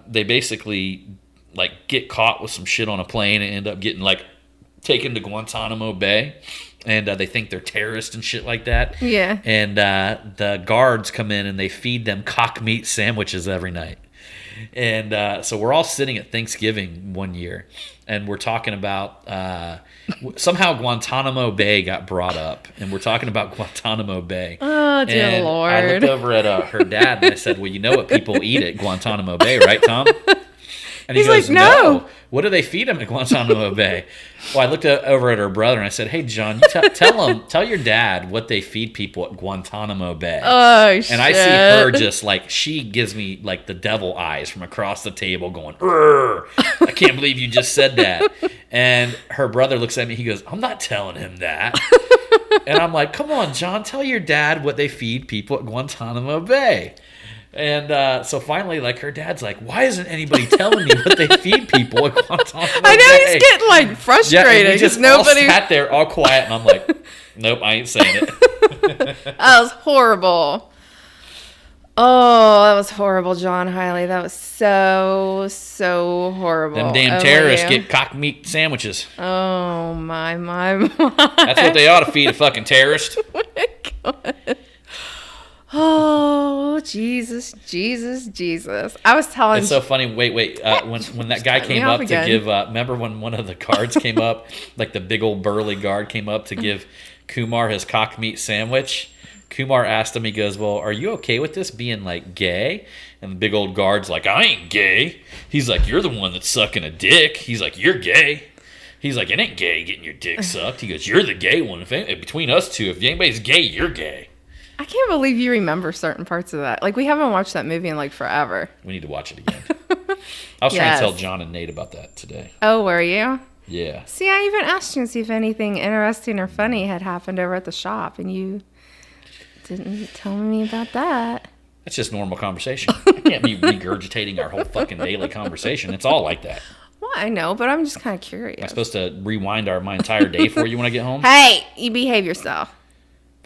[SPEAKER 1] They basically like get caught with some shit on a plane and end up getting like taken to Guantanamo Bay. And they think they're terrorists and shit like that.
[SPEAKER 2] Yeah.
[SPEAKER 1] And the guards come in and they feed them cock meat sandwiches every night. And so we're all sitting at Thanksgiving one year, and we're talking about somehow Guantanamo Bay got brought up, and we're talking about Guantanamo Bay.
[SPEAKER 2] Oh, dear
[SPEAKER 1] and
[SPEAKER 2] Lord.
[SPEAKER 1] I looked over at her dad, and I said, well, you know what people eat at Guantanamo Bay, right, Tom? And he
[SPEAKER 2] He's
[SPEAKER 1] goes,
[SPEAKER 2] like, no.
[SPEAKER 1] What do they feed him at Guantanamo Bay? Well, I looked over at her brother and I said, hey, John, you tell your dad what they feed people at Guantanamo Bay.
[SPEAKER 2] Oh, shit.
[SPEAKER 1] And I see her just like, she gives me like the devil eyes from across the table going, I can't believe you just said that. And her brother looks at me, he goes, I'm not telling him that. And I'm like, come on, John, tell your dad what they feed people at Guantanamo Bay. And so finally, like, her dad's like, why isn't anybody telling me what they feed people at Guantanamo Bay?
[SPEAKER 2] I know he's getting like
[SPEAKER 1] Yeah,
[SPEAKER 2] frustrated
[SPEAKER 1] and we just
[SPEAKER 2] because
[SPEAKER 1] all
[SPEAKER 2] nobody.
[SPEAKER 1] sat there all quiet, and I'm like, nope, I ain't saying it.
[SPEAKER 2] That was horrible. Oh, that was horrible, John Hiley. That was so horrible.
[SPEAKER 1] Them damn
[SPEAKER 2] Oh,
[SPEAKER 1] terrorists
[SPEAKER 2] yeah.
[SPEAKER 1] get cock meat sandwiches.
[SPEAKER 2] Oh my.
[SPEAKER 1] That's what they ought to feed a fucking terrorist.
[SPEAKER 2] Oh my God. Oh, Jesus. I was telling
[SPEAKER 1] It's so funny. Wait. When that guy
[SPEAKER 2] cut me
[SPEAKER 1] came
[SPEAKER 2] off
[SPEAKER 1] up
[SPEAKER 2] again.
[SPEAKER 1] to give, remember when one of the guards came up, like the big old burly guard came up to give Kumar his cock meat sandwich? Kumar asked him, he goes, well, are you okay with this being like gay? And the big old guard's like, I ain't gay. He's like, you're the one that's sucking a dick. He's like, you're gay. He's like, it ain't gay getting your dick sucked. He goes, you're the gay one. Between us two, if anybody's gay, you're gay.
[SPEAKER 2] I can't believe you remember certain parts of that. Like, we haven't watched that movie in like forever.
[SPEAKER 1] We need to watch it again. I was trying
[SPEAKER 2] Yes.
[SPEAKER 1] to tell John and Nate about that today.
[SPEAKER 2] Oh, were you?
[SPEAKER 1] Yeah.
[SPEAKER 2] See, I even asked you to see if anything interesting or funny had happened over at the shop, and you didn't tell me about that.
[SPEAKER 1] That's just normal conversation. I can't be regurgitating our whole fucking daily conversation. It's all like that.
[SPEAKER 2] Well, I know, but I'm just kind of curious.
[SPEAKER 1] I'm supposed to rewind my entire day for you when I get home?
[SPEAKER 2] Hey, you behave yourself.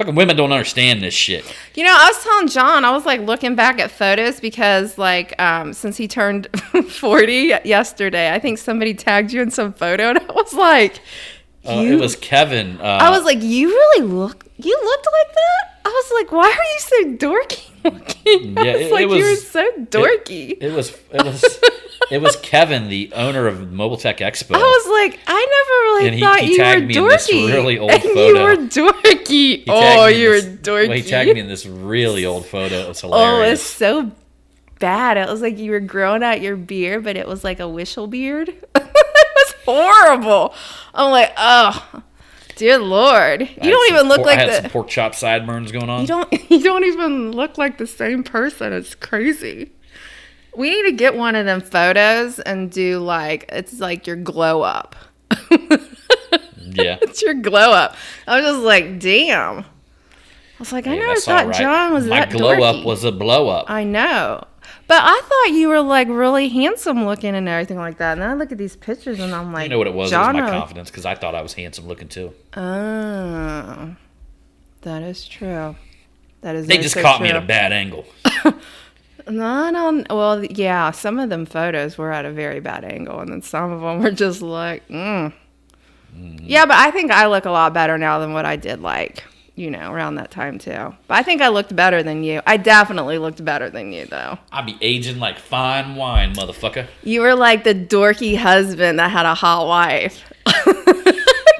[SPEAKER 1] Fucking women don't understand this shit.
[SPEAKER 2] You know, I was telling John, I was like looking back at photos because like since he turned 40 yesterday, I think somebody tagged you in some photo and I was like,
[SPEAKER 1] It was Kevin.
[SPEAKER 2] I was like, you looked like that? I was like, why are you so dorky looking? I
[SPEAKER 1] Yeah,
[SPEAKER 2] was like, you were so dorky.
[SPEAKER 1] It was Kevin, the owner of Mobile Tech Expo.
[SPEAKER 2] I was like, I never
[SPEAKER 1] And
[SPEAKER 2] really
[SPEAKER 1] he
[SPEAKER 2] thought you
[SPEAKER 1] tagged
[SPEAKER 2] were
[SPEAKER 1] me in this
[SPEAKER 2] dorky.
[SPEAKER 1] really old
[SPEAKER 2] and
[SPEAKER 1] photo.
[SPEAKER 2] you were dorky. Oh, you were dorky.
[SPEAKER 1] Well, he tagged me in this really old photo. It was
[SPEAKER 2] Oh,
[SPEAKER 1] hilarious.
[SPEAKER 2] it's so bad. It was like you were growing out your beard, but it was like a whistle beard. It was horrible. I'm like, oh, dear Lord. You don't even look like
[SPEAKER 1] I had some pork chop sideburns going on.
[SPEAKER 2] You don't even look like the same person. It's crazy. We need to get one of them photos and do like it's like your glow up.
[SPEAKER 1] Yeah.
[SPEAKER 2] It's your glow up. I was just like, damn. I was like, I never
[SPEAKER 1] that's
[SPEAKER 2] thought
[SPEAKER 1] all right.
[SPEAKER 2] John was
[SPEAKER 1] My
[SPEAKER 2] that
[SPEAKER 1] glow
[SPEAKER 2] dorky.
[SPEAKER 1] up was a blow up.
[SPEAKER 2] I know. But I thought you were like really handsome looking and everything like that. And then I look at these pictures and I'm like,
[SPEAKER 1] You know what it was?
[SPEAKER 2] John,
[SPEAKER 1] It was my confidence because I thought I was handsome looking too.
[SPEAKER 2] Oh, that is true. That is.
[SPEAKER 1] They just
[SPEAKER 2] so
[SPEAKER 1] caught
[SPEAKER 2] true.
[SPEAKER 1] me at a bad angle.
[SPEAKER 2] No, I don't. Well, yeah, some of them photos were at a very bad angle, and then some of them were just like, Yeah, but I think I look a lot better now than what I did, like, around that time too. But I think I looked better than you. I definitely looked better than you, though.
[SPEAKER 1] I be aging like fine wine, motherfucker.
[SPEAKER 2] You were like the dorky husband that had a hot wife.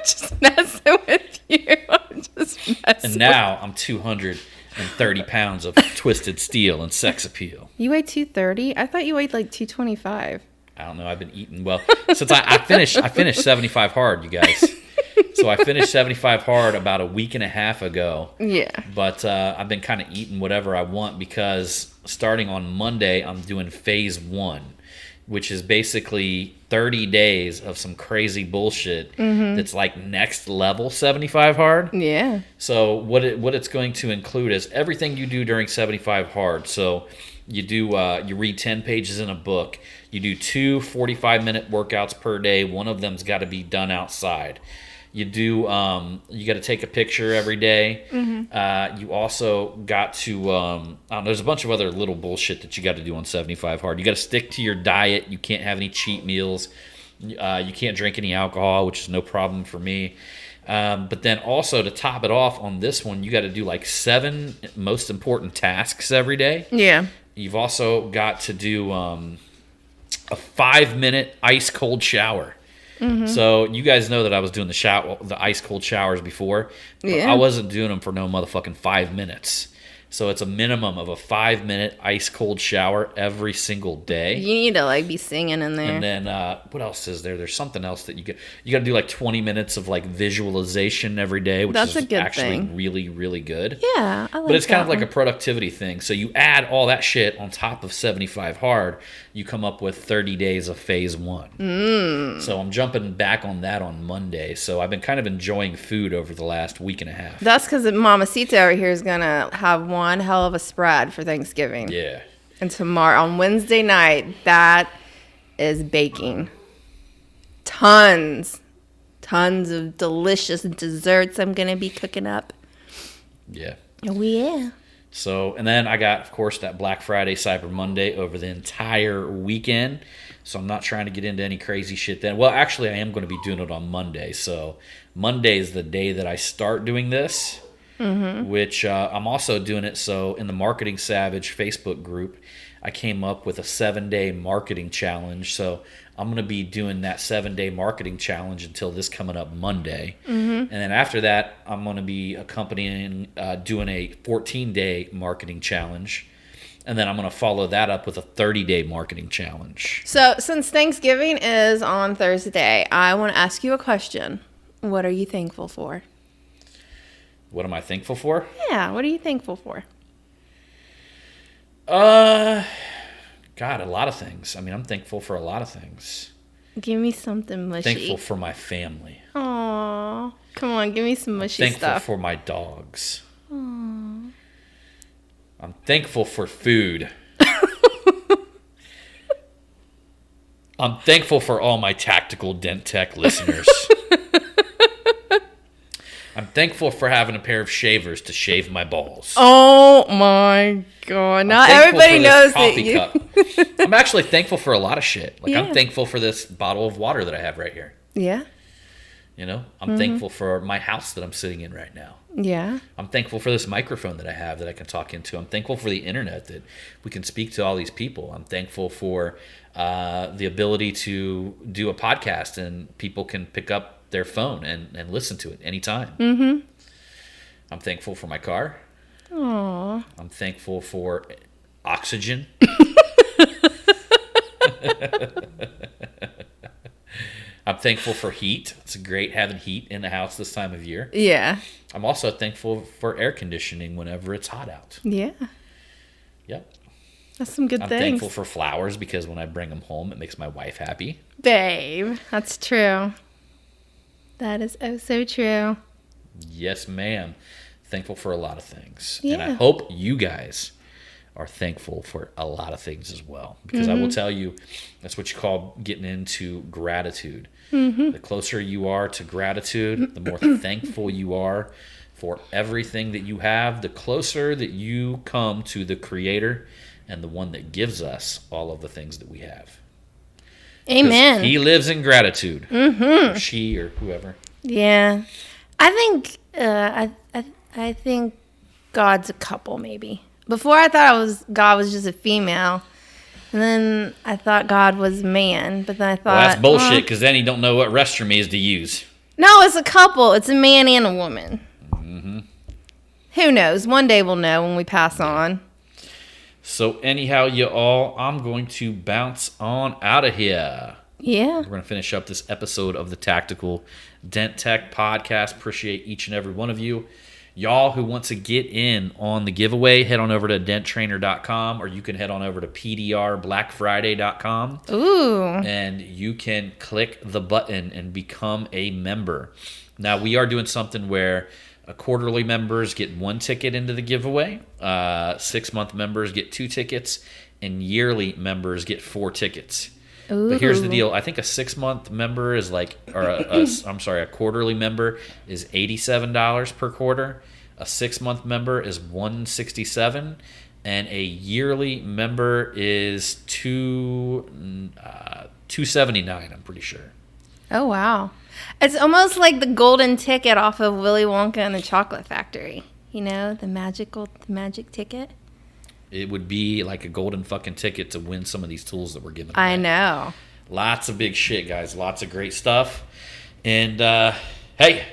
[SPEAKER 2] Just messing with you. I'm just messing.
[SPEAKER 1] And now I'm 230 pounds of twisted steel and sex appeal.
[SPEAKER 2] You weigh 230? I thought you weighed like 225.
[SPEAKER 1] I don't know. I've been eating well since I finished 75 hard, you guys. So I finished 75 hard about a week and a half ago.
[SPEAKER 2] Yeah.
[SPEAKER 1] But I've been kind of eating whatever I want because starting on Monday, I'm doing phase 1, which is basically 30 days of some crazy bullshit that's like next level 75 hard.
[SPEAKER 2] Yeah.
[SPEAKER 1] So what it's going to include is everything you do during 75 hard. So you read 10 pages in a book. You do 2 45-minute workouts per day. One of them's got to be done outside. You do you got to take a picture every day. You also got to there's a bunch of other little bullshit that you got to do on 75 hard. You got to stick to your diet. You can't have any cheat meals. You can't drink any alcohol, which is no problem for me. But then also to top it off on this one, you got to do like 7 most important tasks every day.
[SPEAKER 2] Yeah.
[SPEAKER 1] You've also got to do a 5-minute ice cold shower. So you guys know that I was doing the ice cold showers before, but
[SPEAKER 2] Yeah.
[SPEAKER 1] I wasn't doing them for no motherfucking 5 minutes. So it's a minimum of a 5-minute ice cold shower every single day.
[SPEAKER 2] You need to like be singing in there.
[SPEAKER 1] And then what else is there? There's something else that you got to do like 20 minutes of like visualization every day, which
[SPEAKER 2] That's
[SPEAKER 1] is
[SPEAKER 2] a good
[SPEAKER 1] actually
[SPEAKER 2] thing.
[SPEAKER 1] really, really good.
[SPEAKER 2] Yeah, I like
[SPEAKER 1] But it's kind
[SPEAKER 2] that
[SPEAKER 1] of like
[SPEAKER 2] one.
[SPEAKER 1] a productivity thing. So you add all that shit on top of 75 hard, you come up with 30 days of phase 1. So I'm jumping back on that on Monday. So I've been kind of enjoying food over the last week and a half.
[SPEAKER 2] That's because Mamacita over here is going to have one hell of a spread for Thanksgiving.
[SPEAKER 1] Yeah.
[SPEAKER 2] And tomorrow, on Wednesday night, that is baking. Tons of delicious desserts I'm going to be cooking up.
[SPEAKER 1] Yeah.
[SPEAKER 2] Oh, yeah.
[SPEAKER 1] So, and then I got, of course, that Black Friday, Cyber Monday over the entire weekend. So I'm not trying to get into any crazy shit then. Well, actually, I am going to be doing it on Monday. So Monday is the day that I start doing this, which I'm also doing it. So in the Marketing Savage Facebook group, I came up with a 7-day marketing challenge. So I'm going to be doing that 7-day marketing challenge until this coming up Monday. And then after that, I'm going to be accompanying, doing a 14-day marketing challenge. And then I'm going to follow that up with a 30-day marketing challenge.
[SPEAKER 2] So, since Thanksgiving is on Thursday, I want to ask you a question. What are you thankful for?
[SPEAKER 1] What am I thankful for?
[SPEAKER 2] Yeah, what are you thankful for?
[SPEAKER 1] God, a lot of things. I mean, I'm thankful for a lot of things.
[SPEAKER 2] Give me something mushy.
[SPEAKER 1] Thankful for my family.
[SPEAKER 2] Aw, come on, give me some mushy
[SPEAKER 1] Thankful
[SPEAKER 2] stuff.
[SPEAKER 1] for my dogs. I'm thankful for food. I'm thankful for all my Tactical Dent Tech listeners. I'm thankful for having a pair of shavers to shave my balls.
[SPEAKER 2] Oh my God. Not
[SPEAKER 1] Thankful
[SPEAKER 2] everybody
[SPEAKER 1] for this
[SPEAKER 2] knows that
[SPEAKER 1] coffee
[SPEAKER 2] you.
[SPEAKER 1] cup. I'm actually thankful for a lot of shit. Like,
[SPEAKER 2] Yeah.
[SPEAKER 1] I'm thankful for this bottle of water that I have right here.
[SPEAKER 2] Yeah.
[SPEAKER 1] You know, I'm thankful for my house that I'm sitting in right now.
[SPEAKER 2] Yeah.
[SPEAKER 1] I'm thankful for this microphone that I have that I can talk into. I'm thankful for the internet that we can speak to all these people. I'm thankful for the ability to do a podcast and people can pick up their phone and listen to it anytime. Mm-hmm. I'm thankful for my car.
[SPEAKER 2] Aww.
[SPEAKER 1] I'm thankful for oxygen. I'm thankful for heat. It's great having heat in the house this time of year.
[SPEAKER 2] Yeah.
[SPEAKER 1] I'm also thankful for air conditioning whenever it's hot out.
[SPEAKER 2] Yeah.
[SPEAKER 1] Yep.
[SPEAKER 2] That's some good
[SPEAKER 1] I'm
[SPEAKER 2] things.
[SPEAKER 1] thankful for flowers because when I bring them home, it makes my wife happy.
[SPEAKER 2] Babe, that's true. That is oh so true.
[SPEAKER 1] Yes, ma'am. Thankful for a lot of things.
[SPEAKER 2] Yeah.
[SPEAKER 1] And I hope you guys are thankful for a lot of things as well. Because I will tell you, that's what you call getting into gratitude. The closer you are to gratitude, the more thankful you are for everything that you have, the closer that you come to the Creator and the one that gives us all of the things that we have. 'Cause
[SPEAKER 2] Amen.
[SPEAKER 1] He lives in gratitude. Or she or whoever.
[SPEAKER 2] Yeah. I think I think God's a couple maybe. Before I thought God was just a female. And then I thought God was a man, but then I thought
[SPEAKER 1] Well, that's bullshit because then you don't know what restroom is to use.
[SPEAKER 2] no, it's a couple. It's a man and a woman. Who knows? One day we'll know when we pass on.
[SPEAKER 1] So anyhow, you all, I'm going to bounce on out of here.
[SPEAKER 2] Yeah.
[SPEAKER 1] We're going to finish up this episode of the Tactical Dent Tech Podcast. Appreciate each and every one of you. Y'all who want to get in on the giveaway, head on over to denttrainer.com or you can head on over to pdrblackfriday.com.
[SPEAKER 2] Ooh.
[SPEAKER 1] And you can click the button and become a member. Now, we are doing something where quarterly members get 1 ticket into the giveaway, 6-month members get 2 tickets, and yearly members get 4 tickets.
[SPEAKER 2] Ooh.
[SPEAKER 1] But here's the deal. I think a 6-month member is like, or a quarterly member is $87 per quarter. A 6-month member is $167, and a yearly member is $279. I'm pretty sure.
[SPEAKER 2] Oh wow. It's almost like the golden ticket off of Willy Wonka and the Chocolate Factory. You know, the magic ticket.
[SPEAKER 1] It would be like a golden fucking ticket to win some of these tools that we're giving away.
[SPEAKER 2] I know.
[SPEAKER 1] Lots of big shit, guys. Lots of great stuff. And, hey,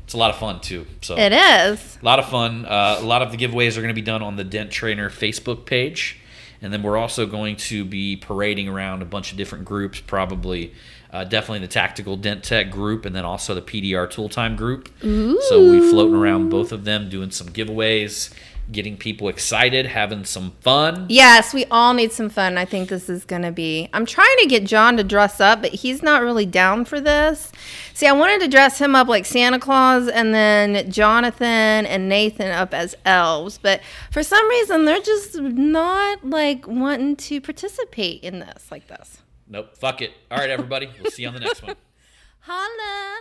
[SPEAKER 1] it's a lot of fun, too. So
[SPEAKER 2] It is.
[SPEAKER 1] a lot of fun. A lot of the giveaways are going to be done on the Dent Trainer Facebook page. And then we're also going to be parading around a bunch of different groups, probably definitely the Tactical Dent Tech group and then also the PDR Tool Time group.
[SPEAKER 2] Ooh.
[SPEAKER 1] So we're floating around both of them, doing some giveaways, getting people excited, having some fun.
[SPEAKER 2] Yes, we all need some fun. I think this is going to be... I'm trying to get John to dress up, but he's not really down for this. See, I wanted to dress him up like Santa Claus and then Jonathan and Nathan up as elves. But for some reason, they're just not like wanting to participate in this like this.
[SPEAKER 1] Nope, fuck it. All right, everybody. We'll see you on the next one.
[SPEAKER 2] Holla!